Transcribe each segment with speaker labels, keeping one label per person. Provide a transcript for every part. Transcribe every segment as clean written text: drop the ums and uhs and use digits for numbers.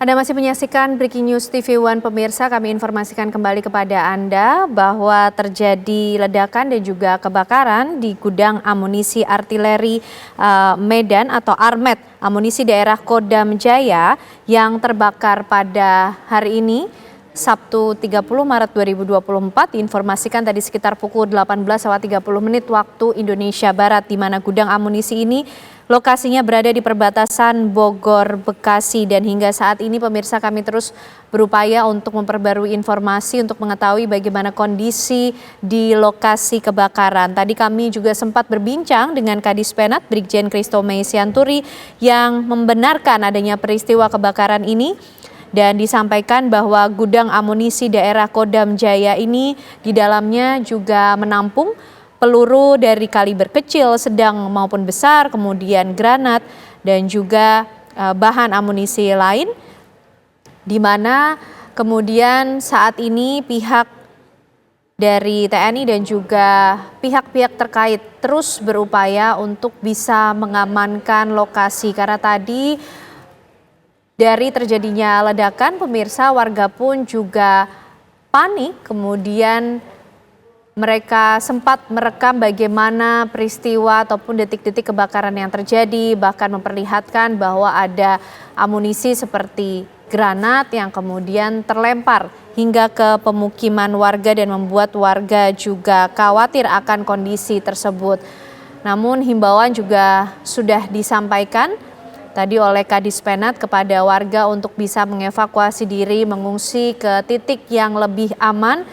Speaker 1: Anda masih menyaksikan Breaking News TV One pemirsa, kami informasikan kembali kepada Anda bahwa terjadi ledakan dan juga kebakaran di gudang amunisi artileri Medan atau Armet amunisi daerah Kodam Jaya yang terbakar pada hari ini Sabtu 30 Maret 2024 diinformasikan tadi sekitar pukul 18.30 waktu Indonesia Barat, di mana gudang amunisi ini lokasinya berada di perbatasan Bogor, Bekasi, dan hingga saat ini pemirsa kami terus berupaya untuk memperbarui informasi untuk mengetahui bagaimana kondisi di lokasi kebakaran. Tadi kami juga sempat berbincang dengan Kadispenat Brigjen Christo Mei Sianturi yang membenarkan adanya peristiwa kebakaran ini. Dan disampaikan bahwa gudang amunisi daerah Kodam Jaya ini di dalamnya juga menampung peluru dari kaliber kecil, sedang maupun besar, kemudian granat dan juga bahan amunisi lain, di mana kemudian saat ini pihak dari TNI dan juga pihak-pihak terkait terus berupaya untuk bisa mengamankan lokasi, karena tadi dari terjadinya ledakan, pemirsa, warga pun juga panik. Kemudian mereka sempat merekam bagaimana peristiwa ataupun detik-detik kebakaran yang terjadi, bahkan memperlihatkan bahwa ada amunisi seperti granat yang kemudian terlempar hingga ke pemukiman warga dan membuat warga juga khawatir akan kondisi tersebut. Namun himbauan juga sudah disampaikan tadi oleh Kadispenat kepada warga untuk bisa mengevakuasi diri, mengungsi ke titik yang lebih aman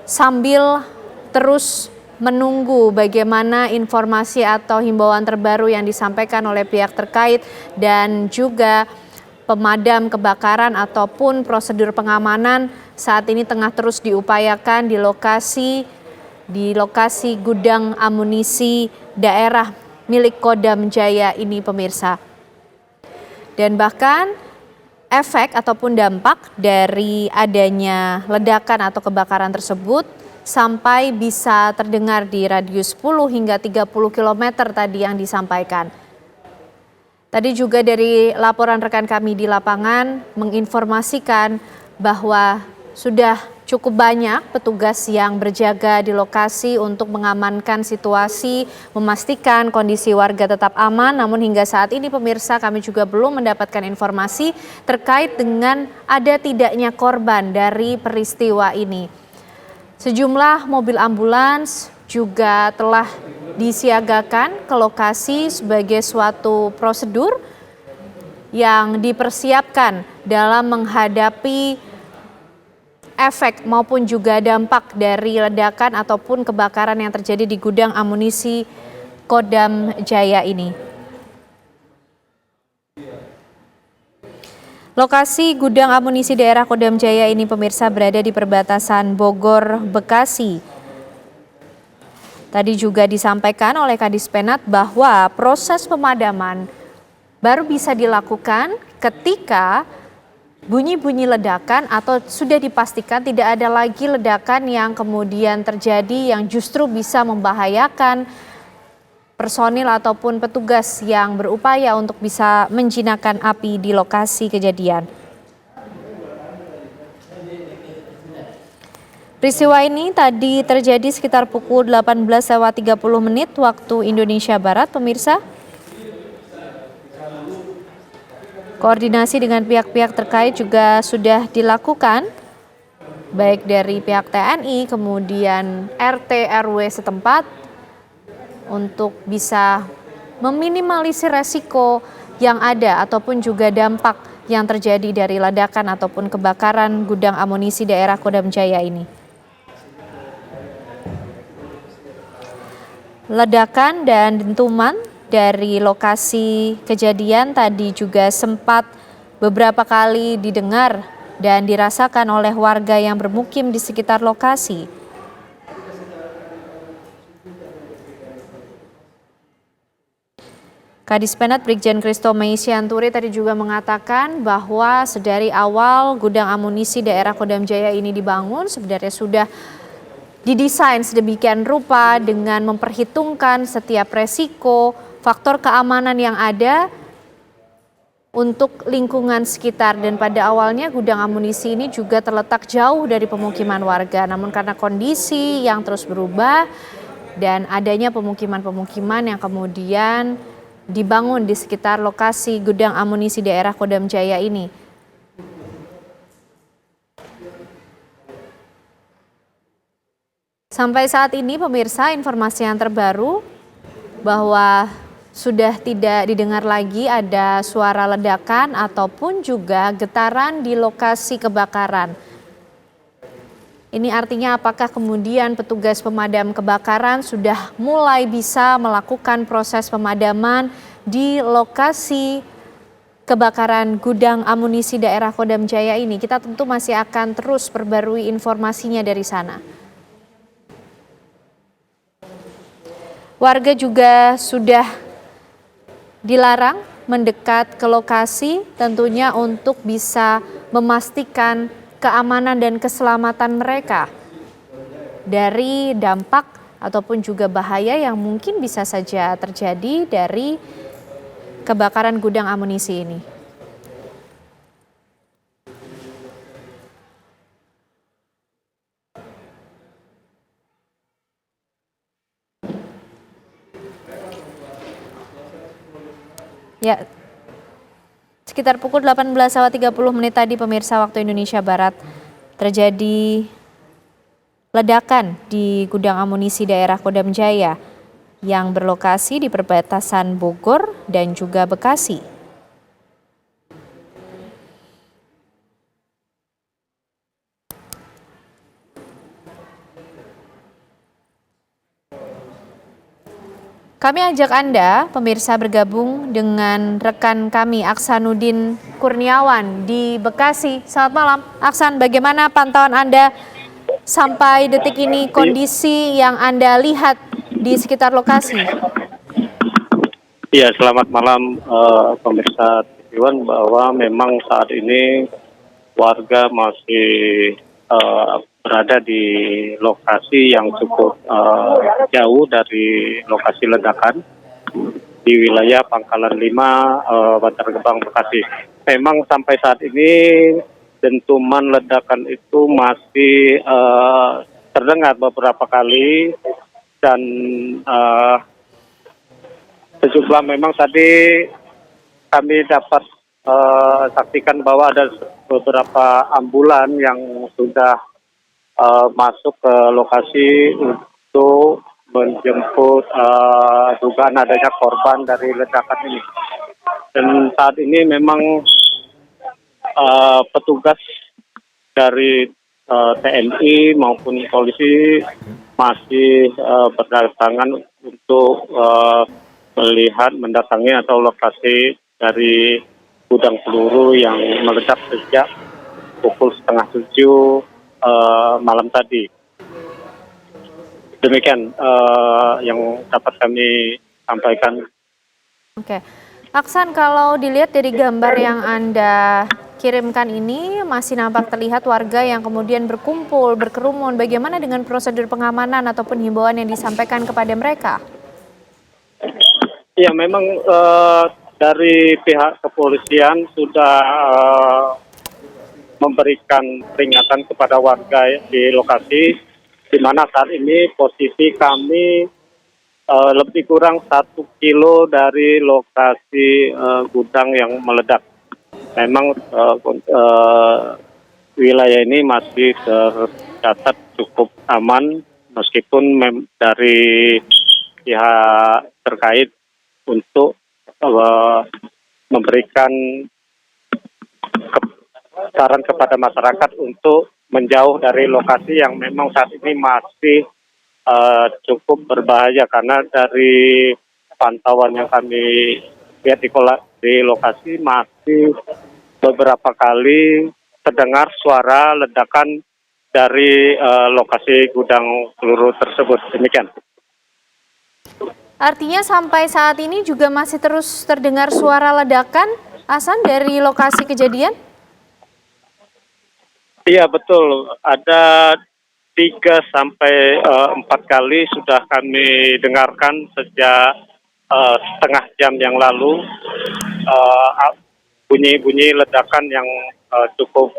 Speaker 1: sambil terus menunggu bagaimana informasi atau himbauan terbaru yang disampaikan oleh pihak terkait dan juga pemadam kebakaran ataupun prosedur pengamanan saat ini tengah terus diupayakan di lokasi gudang amunisi daerah milik Kodam Jaya ini, pemirsa. Dan bahkan efek ataupun dampak dari adanya ledakan atau kebakaran tersebut sampai bisa terdengar di radius 10 hingga 30 km tadi yang disampaikan. Tadi juga dari laporan rekan kami di lapangan menginformasikan bahwa sudah cukup banyak petugas yang berjaga di lokasi untuk mengamankan situasi, memastikan kondisi warga tetap aman. Namun hingga saat ini pemirsa, kami juga belum mendapatkan informasi terkait dengan ada tidaknya korban dari peristiwa ini. Sejumlah mobil ambulans juga telah disiagakan ke lokasi sebagai suatu prosedur yang dipersiapkan dalam menghadapi efek maupun juga dampak dari ledakan ataupun kebakaran yang terjadi di gudang amunisi Kodam Jaya ini. Lokasi gudang amunisi daerah Kodam Jaya ini, pemirsa, berada di perbatasan Bogor, Bekasi. Tadi juga disampaikan oleh Kadispenat bahwa proses pemadaman baru bisa dilakukan ketika bunyi-bunyi ledakan atau sudah dipastikan tidak ada lagi ledakan yang kemudian terjadi yang justru bisa membahayakan personil ataupun petugas yang berupaya untuk bisa menjinakkan api di lokasi kejadian. Peristiwa ini tadi terjadi sekitar pukul 18.30 waktu Indonesia Barat, pemirsa. Koordinasi dengan pihak-pihak terkait juga sudah dilakukan, baik dari pihak TNI, kemudian RT RW setempat, untuk bisa meminimalisir resiko yang ada ataupun juga dampak yang terjadi dari ledakan ataupun kebakaran gudang amunisi daerah Kodam Jaya ini. Ledakan dan dentuman dari lokasi kejadian tadi juga sempat beberapa kali didengar dan dirasakan oleh warga yang bermukim di sekitar lokasi. Kadispenat Brigjen Christo Mei Sianturi tadi juga mengatakan bahwa sedari awal gudang amunisi daerah Kodam Jaya ini dibangun sebenarnya sudah didesain sedemikian rupa dengan memperhitungkan setiap resiko, faktor keamanan yang ada, untuk lingkungan sekitar, dan pada awalnya gudang amunisi ini juga terletak jauh dari pemukiman warga. Namun karena kondisi yang terus berubah dan adanya pemukiman-pemukiman yang kemudian dibangun di sekitar lokasi gudang amunisi daerah Kodam Jaya ini, sampai saat ini pemirsa, informasi yang terbaru bahwa sudah tidak didengar lagi ada suara ledakan ataupun juga getaran di lokasi kebakaran. Ini artinya apakah kemudian petugas pemadam kebakaran sudah mulai bisa melakukan proses pemadaman di lokasi kebakaran gudang amunisi daerah Kodam Jaya ini? Kita tentu masih akan terus perbarui informasinya dari sana. Warga juga sudah dilarang mendekat ke lokasi, tentunya untuk bisa memastikan keamanan dan keselamatan mereka dari dampak ataupun juga bahaya yang mungkin bisa saja terjadi dari kebakaran gudang amunisi ini. Ya, sekitar pukul 18.30 tadi pemirsa waktu Indonesia Barat terjadi ledakan di gudang amunisi daerah Kodam Jaya yang berlokasi di perbatasan Bogor dan juga Bekasi. Kami ajak Anda, pemirsa, bergabung dengan rekan kami Aksanuddin Kurniawan di Bekasi. Selamat malam, Aksan. Bagaimana pantauan Anda sampai detik ini, kondisi yang Anda lihat di sekitar lokasi?
Speaker 2: Iya, selamat malam pemirsa TV1, bahwa memang saat ini warga masih berada di lokasi yang cukup jauh dari lokasi ledakan di wilayah Pangkalan 5, Bantar Gebang, Bekasi. Memang sampai saat ini dentuman ledakan itu masih terdengar beberapa kali, dan sejumlah memang tadi kami dapat saksikan bahwa ada beberapa ambulan yang sudah masuk ke lokasi untuk menjemput dugaan adanya korban dari ledakan ini. Dan saat ini memang petugas dari TNI maupun polisi masih berdatangan untuk melihat, mendatangi atau lokasi dari gudang peluru yang meledak sejak pukul 6:30 malam tadi. Demikian yang dapat kami sampaikan.
Speaker 1: Oke, Aksan, kalau dilihat dari gambar yang Anda kirimkan ini, masih nampak terlihat warga yang kemudian berkumpul, berkerumun. Bagaimana dengan prosedur pengamanan ataupun himbauan yang disampaikan kepada mereka?
Speaker 2: Ya, memang dari pihak kepolisian sudah memberikan peringatan kepada warga di lokasi, di mana saat ini posisi kami lebih kurang 1 kilo dari lokasi gudang yang meledak. Memang wilayah ini masih tercatat cukup aman, meskipun dari pihak terkait untuk memberikan saran kepada masyarakat untuk menjauh dari lokasi yang memang saat ini masih cukup berbahaya, karena dari pantauan yang kami lihat di lokasi masih beberapa kali terdengar suara ledakan dari lokasi gudang peluru tersebut. Demikian.
Speaker 1: Artinya sampai saat ini juga masih terus terdengar suara ledakan, Hasan, dari lokasi kejadian?
Speaker 2: Iya, betul. Ada 3 sampai 4 kali sudah kami dengarkan sejak setengah jam yang lalu. bunyi-bunyi ledakan yang cukup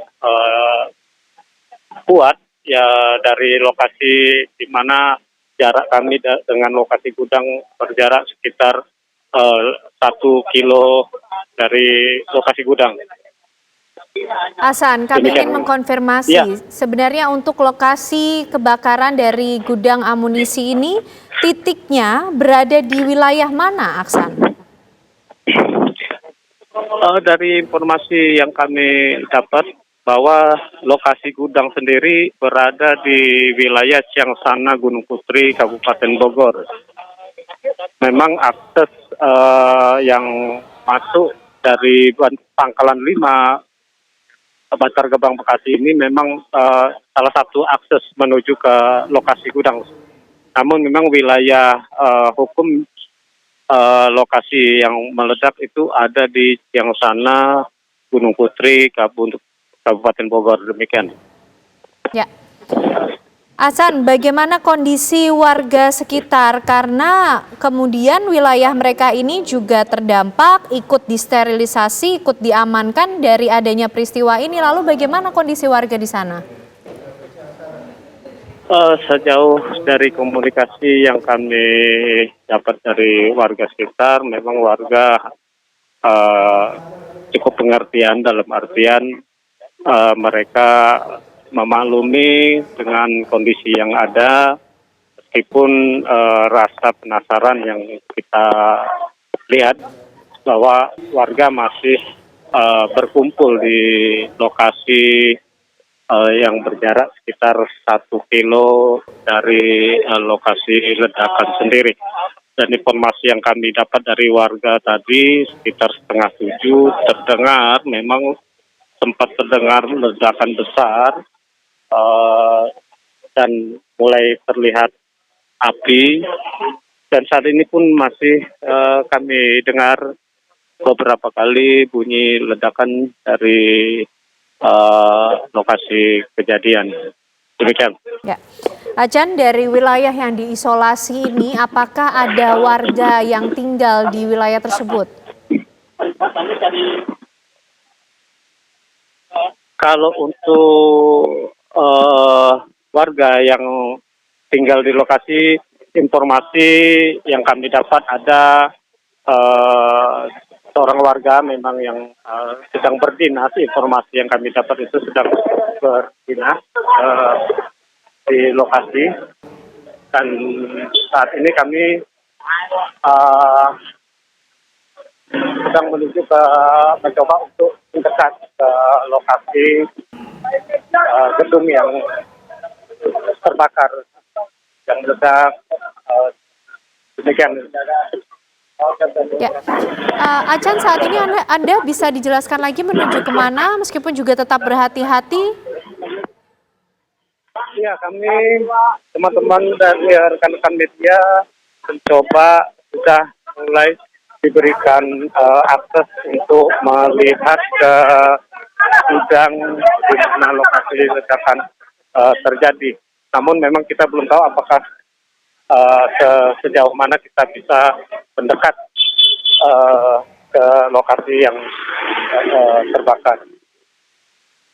Speaker 2: kuat ya dari lokasi di mana jarak kami dengan lokasi gudang berjarak sekitar 1 kilo dari lokasi gudang.
Speaker 1: Hasan, kami ingin
Speaker 2: Demikian.
Speaker 1: mengkonfirmasi,
Speaker 2: Ya,
Speaker 1: sebenarnya untuk lokasi kebakaran dari gudang amunisi ini, titiknya berada di wilayah mana, Aksan?
Speaker 2: dari informasi yang kami dapat bahwa lokasi gudang sendiri berada di wilayah Ciangsana, Gunung Putri, Kabupaten Bogor. Memang akses yang masuk dari Pangkalan 5 Bantar Gebang Bekasi ini memang salah satu akses menuju ke lokasi gudang. Namun memang wilayah hukum lokasi yang meledak itu ada di Ciangsana, Gunung Putri, Kabupaten Bogor. Demikian.
Speaker 1: Ya. Hasan, bagaimana kondisi warga sekitar? Karena kemudian wilayah mereka ini juga terdampak, ikut disterilisasi, ikut diamankan dari adanya peristiwa ini. Lalu bagaimana kondisi warga di sana?
Speaker 2: Sejauh dari komunikasi yang kami dapat dari warga sekitar, memang warga cukup pengertian dalam artian mereka memaklumi dengan kondisi yang ada, meskipun rasa penasaran yang kita lihat bahwa warga masih berkumpul di lokasi yang berjarak sekitar 1 kilo dari lokasi ledakan sendiri. Dan informasi yang kami dapat dari warga tadi sekitar 6:30 terdengar, memang sempat terdengar ledakan besar dan mulai terlihat api. Dan saat ini pun masih kami dengar beberapa kali bunyi ledakan dari lokasi kejadian. Demikian.
Speaker 1: Ya. Acan, dari wilayah yang diisolasi ini, apakah ada warga yang tinggal di wilayah tersebut?
Speaker 2: Kalau untuk warga yang tinggal di lokasi, informasi yang kami dapat ada seorang warga memang yang sedang berdinas. Informasi yang kami dapat itu sedang berdinas di lokasi, dan saat ini kami sedang mencoba untuk mendekat ke lokasi gedung yang terbakar, yang meledak. Demikian.
Speaker 1: Ya, Acan, saat ini Anda bisa dijelaskan lagi menuju kemana, meskipun juga tetap berhati-hati?
Speaker 2: Ya, kami teman-teman dan rekan-rekan media mencoba sudah mulai diberikan akses untuk melihat ke gudang di mana lokasi ledakan terjadi. Namun memang kita belum tahu apakah sejauh mana kita bisa mendekat ke lokasi yang terbakar.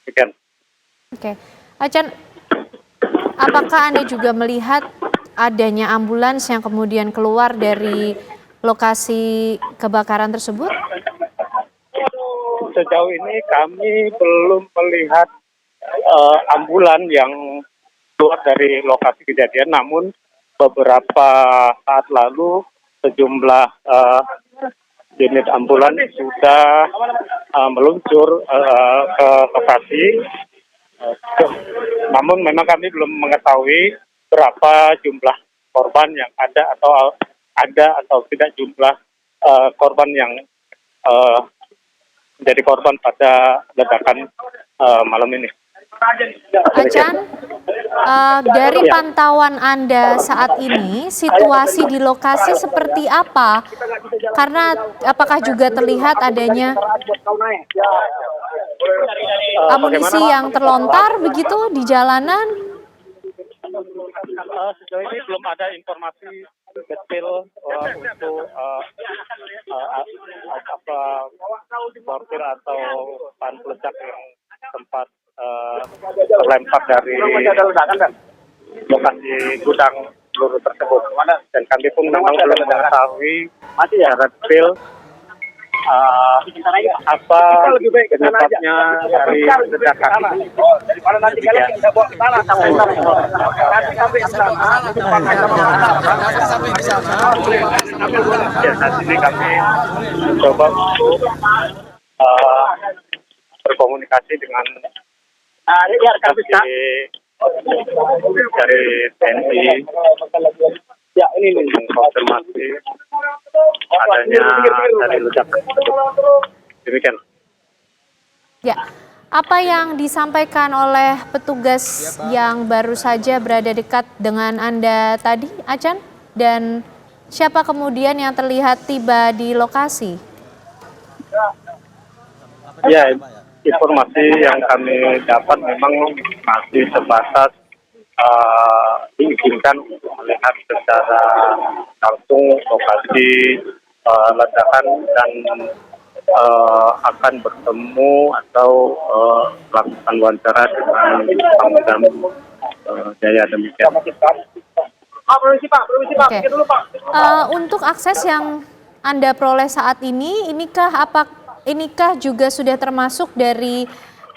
Speaker 2: Demikian.
Speaker 1: Oke, Acan, apakah Anda juga melihat adanya ambulans yang kemudian keluar dari lokasi kebakaran tersebut?
Speaker 2: Sejauh ini kami belum melihat ambulan yang keluar dari lokasi kejadian, namun beberapa saat lalu sejumlah unit ambulan sudah meluncur ke lokasi. Namun memang kami belum mengetahui berapa jumlah korban yang ada atau tidak jumlah korban yang menjadi korban pada ledakan malam ini.
Speaker 1: Acan, dari pantauan Anda saat ini, situasi di lokasi seperti apa? Karena apakah juga terlihat adanya amunisi yang terlontar begitu di jalanan?
Speaker 2: Sejauh ini belum ada informasi detail untuk mortir atau bahan peledak yang sempat terlempar dari lokasi gudang peluru tersebut. Dan kami pun memang belum mengetahui secara detail apa penyebabnya dari ledakan. Ya, saat ini kami mencoba untuk berkomunikasi dengan dari TNI mengkonfirmasi adanya dari ledakan tersebut. Demikian.
Speaker 1: Ya, apa yang disampaikan oleh petugas yang baru saja berada dekat dengan Anda tadi, Acan? Dan siapa kemudian yang terlihat tiba di lokasi?
Speaker 2: Ya, informasi yang kami dapat memang masih sebatas diizinkan untuk melihat secara langsung lokasi ledakan dan akan bertemu atau melakukan wawancara dengan Pangdam Jaya. Demikian.
Speaker 1: Oke. Untuk akses yang Anda peroleh saat ini, inikah juga sudah termasuk dari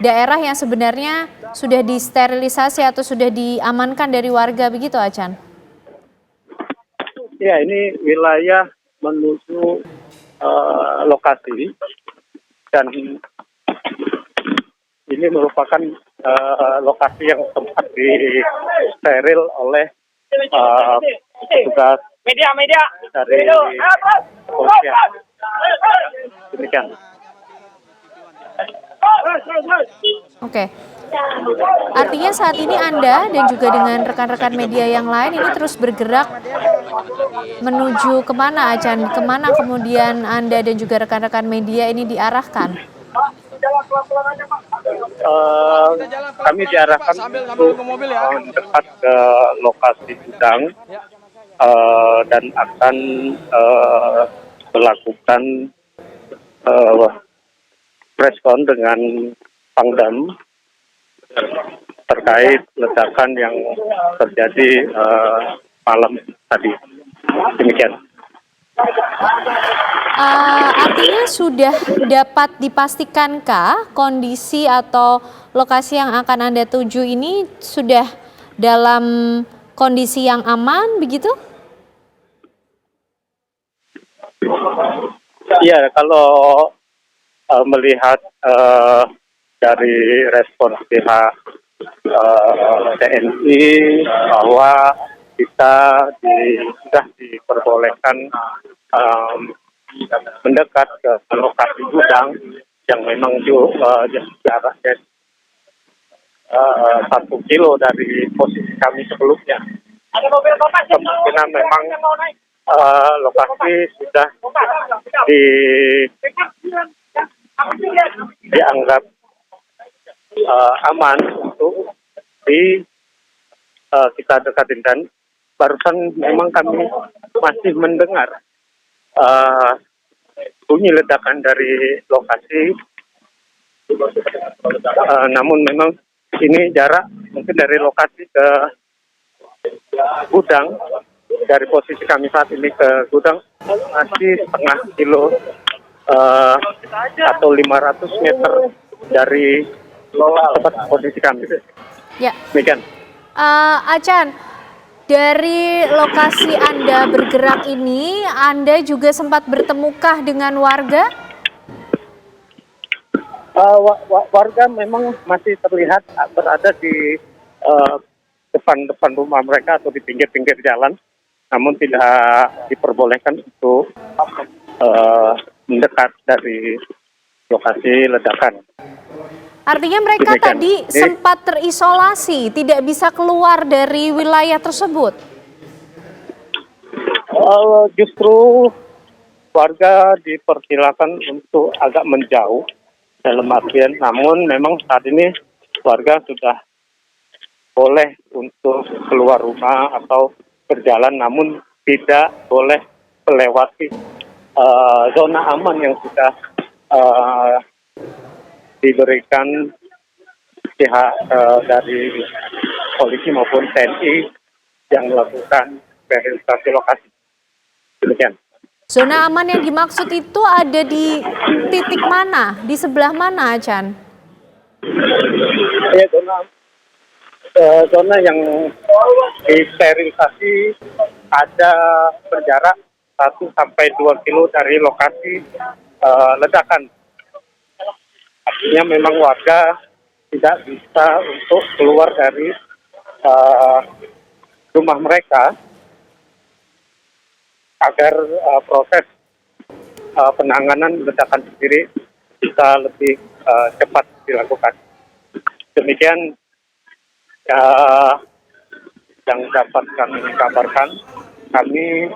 Speaker 1: daerah yang sebenarnya sudah disterilisasi atau sudah diamankan dari warga begitu, Acan?
Speaker 2: Ya, ini wilayah menuju lokasi dan ini merupakan lokasi yang sempat disteril oleh petugas dari kepolisian. Demikian.
Speaker 1: Oke. Artinya saat ini Anda dan juga dengan rekan-rekan media yang lain ini terus bergerak menuju kemana, Acan? Kemana kemudian Anda dan juga rekan-rekan media ini diarahkan?
Speaker 2: Kami diarahkan untuk mendekat ke lokasi gudang dan akan melakukan respon dengan Pangdam terkait ledakan yang terjadi malam tadi. Demikian.
Speaker 1: Artinya sudah dapat dipastikankah kondisi atau lokasi yang akan Anda tuju ini sudah dalam kondisi yang aman begitu?
Speaker 2: Iya, kalau melihat dari respon pihak TNI bahwa kita sudah diperbolehkan mendekat ke lokasi gudang yang memang jaraknya 1 kilo dari posisi kami sebelumnya. Kemungkinan memang lokasi sudah dianggap aman untuk kita dekatin, dan barusan memang kami masih mendengar bunyi ledakan dari lokasi, namun memang ini jarak mungkin dari lokasi ke gudang, dari posisi kami saat ini ke gudang masih setengah kilo atau 500 meter dari tempat posisi kami.
Speaker 1: Ya.
Speaker 2: Demikian.
Speaker 1: Acan, dari lokasi Anda bergerak ini, Anda juga sempat bertemukah dengan warga?
Speaker 2: Warga memang masih terlihat berada di depan rumah mereka atau di pinggir-pinggir jalan, namun tidak diperbolehkan untuk mendekat dari lokasi ledakan.
Speaker 1: Artinya mereka
Speaker 2: Demikian.
Speaker 1: tadi sempat terisolasi, tidak bisa keluar dari wilayah tersebut?
Speaker 2: Justru warga dipersilakan untuk agak menjauh dalam artian, namun memang saat ini warga sudah boleh untuk keluar rumah atau berjalan, namun tidak boleh melewati zona aman yang sudah diberikan pihak dari polisi maupun TNI yang melakukan verifikasi lokasi. Demikian.
Speaker 1: Zona aman yang dimaksud itu ada di titik mana? Di sebelah mana, Achan?
Speaker 2: Ya, zona yang disterilisasi ada berjarak 1 sampai 2 kilo dari lokasi ledakan. Artinya memang warga tidak bisa untuk keluar dari rumah mereka agar proses penanganan ledakan sendiri bisa lebih cepat dilakukan. Demikian yang dapat kami kabarkan. Kami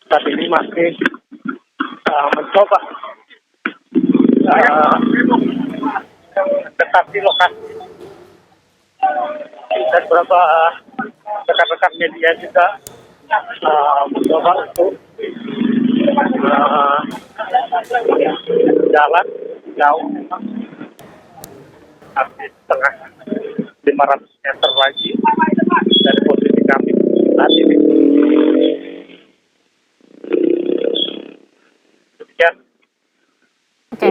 Speaker 2: saat ini masih mencoba mendekati lokasi, dan beberapa rekan-rekan media juga mencoba untuk jalan jauh, memang hampir setengah 500 meter lagi dari posisi kami saat ini. Demikian.
Speaker 1: Oke,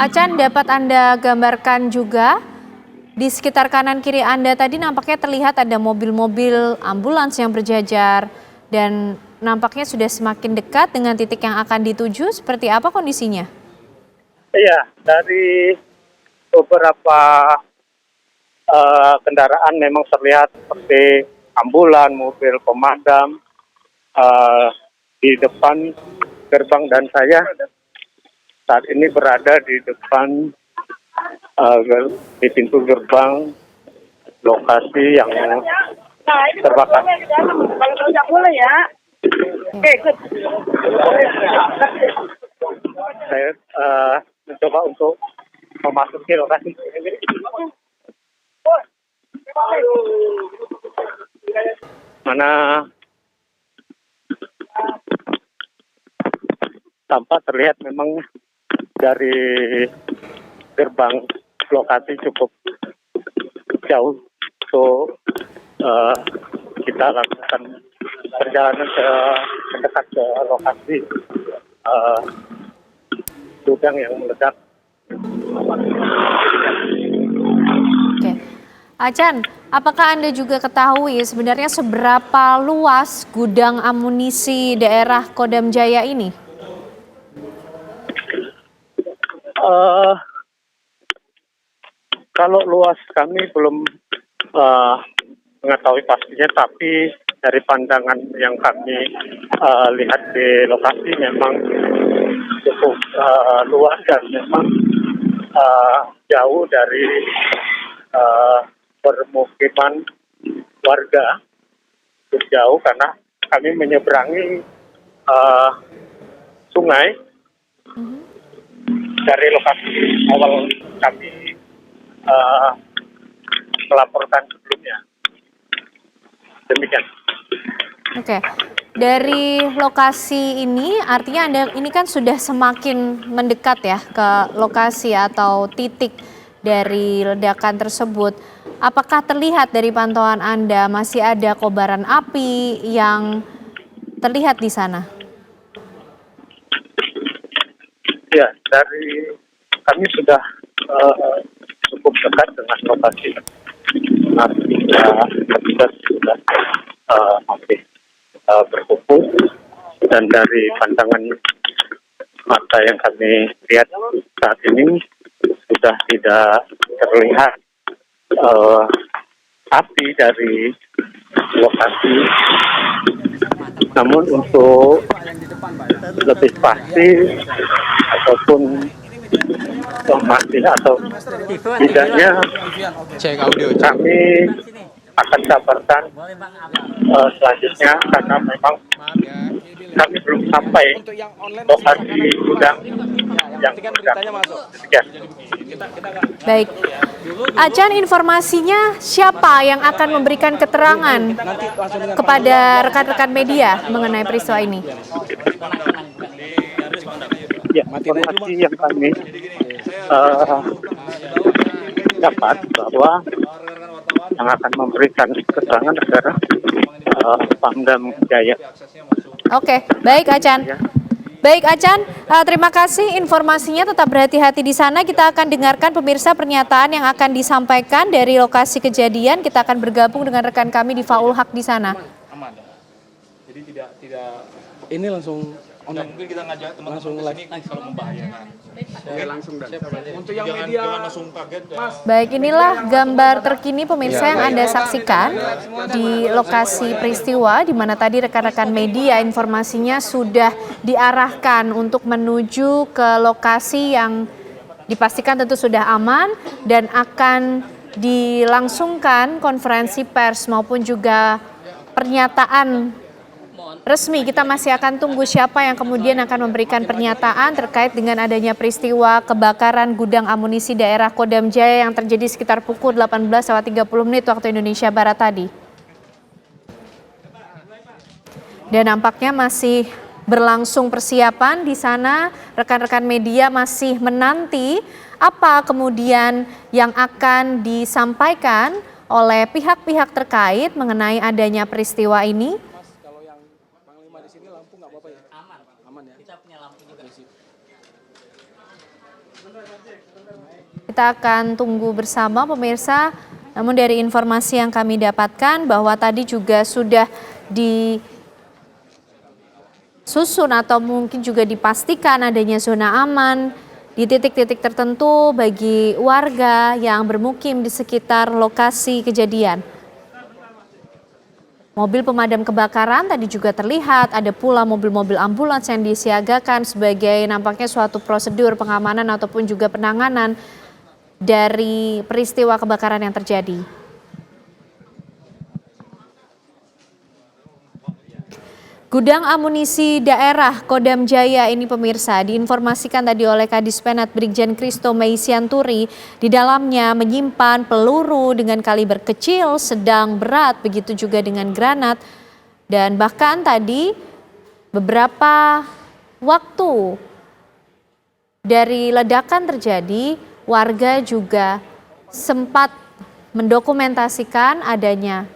Speaker 1: Achan, dapat Anda gambarkan juga di sekitar kanan kiri Anda tadi nampaknya terlihat ada mobil-mobil ambulans yang berjajar dan nampaknya sudah semakin dekat dengan titik yang akan dituju. Seperti apa kondisinya?
Speaker 2: Iya, dari beberapa kendaraan memang terlihat seperti ambulan, mobil pemadam di depan gerbang, dan saya saat ini berada di depan di pintu gerbang lokasi yang terbakar.
Speaker 3: Boleh ya. Oke, good.
Speaker 2: Saya mencoba untuk memasuki lokasi. Mana tampak terlihat memang dari gerbang lokasi cukup jauh, so kita lakukan perjalanan mendekat ke lokasi gudang yang meledak.
Speaker 1: Oke, Achan, apakah Anda juga ketahui sebenarnya seberapa luas gudang amunisi daerah Kodam Jaya ini?
Speaker 2: Kalau luas kami belum mengetahui pastinya, tapi dari pandangan yang kami lihat di lokasi memang cukup luas dan memang jauh dari permukiman warga, cukup jauh karena kami menyeberangi sungai dari lokasi awal kami melaporkan sebelumnya. Demikian.
Speaker 1: Oke, dari lokasi ini artinya Anda ini kan sudah semakin mendekat ya ke lokasi atau titik dari ledakan tersebut. Apakah terlihat dari pantauan Anda masih ada kobaran api yang terlihat di sana?
Speaker 2: Ya, dari kami sudah cukup dekat dengan lokasi. Artinya petugas sudah masih berkumpul, dan dari pandangan mata yang kami lihat saat ini sudah tidak terlihat api dari lokasi. Namun untuk lebih pasti ataupun masih atau tidaknya kami akan kabarkan selanjutnya, karena memang kami belum sampai lokasi gudang yang demikian.
Speaker 1: Baik, Achan, informasinya siapa yang akan memberikan keterangan kepada rekan-rekan media mengenai peristiwa ini?
Speaker 2: Ya, informasi yang kami dapat bahwa yang akan memberikan keterangan adalah Pangdam Jaya.
Speaker 1: Oke, baik Acan. Baik Acan, terima kasih informasinya, tetap berhati-hati di sana. Kita akan dengarkan pemirsa pernyataan yang akan disampaikan dari lokasi kejadian. Kita akan bergabung dengan rekan kami di Faul Haq di sana.
Speaker 4: Aman. Jadi tidak ini langsung mungkin kita ngajak teman-teman ke sini kalau membahayakan. Oke, langsung dan. Untuk yang media jangan langsung kaget ya.
Speaker 1: Baik, inilah gambar terkini pemirsa yang Anda saksikan di lokasi peristiwa di mana tadi rekan-rekan media informasinya sudah diarahkan untuk menuju ke lokasi yang dipastikan tentu sudah aman dan akan dilangsungkan konferensi pers maupun juga pernyataan resmi. Kita masih akan tunggu siapa yang kemudian akan memberikan pernyataan terkait dengan adanya peristiwa kebakaran gudang amunisi daerah Kodam Jaya yang terjadi sekitar pukul 18.30 waktu Indonesia Barat tadi. Dan nampaknya masih berlangsung persiapan di sana. Rekan-rekan media masih menanti apa kemudian yang akan disampaikan oleh pihak-pihak terkait mengenai adanya peristiwa ini. Kita akan tunggu bersama pemirsa, namun dari informasi yang kami dapatkan bahwa tadi juga sudah disusun atau mungkin juga dipastikan adanya zona aman di titik-titik tertentu bagi warga yang bermukim di sekitar lokasi kejadian. Mobil pemadam kebakaran tadi juga terlihat, ada pula mobil-mobil ambulans yang disiagakan sebagai nampaknya suatu prosedur pengamanan ataupun juga penanganan dari peristiwa kebakaran yang terjadi. Gudang amunisi daerah Kodam Jaya ini pemirsa diinformasikan tadi oleh Kadis Penat Brigjen Kristo Meisianturi, di dalamnya menyimpan peluru dengan kaliber kecil, sedang, berat, begitu juga dengan granat. Dan bahkan tadi beberapa waktu dari ledakan terjadi, warga juga sempat mendokumentasikan adanya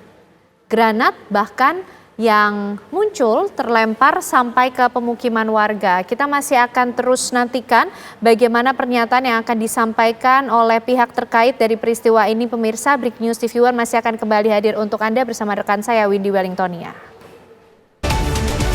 Speaker 1: granat bahkan yang muncul terlempar sampai ke pemukiman warga. Kita masih akan terus nantikan bagaimana pernyataan yang akan disampaikan oleh pihak terkait dari peristiwa ini pemirsa. Breaking News TV One masih akan kembali hadir untuk Anda bersama rekan saya Windy Wellingtonia.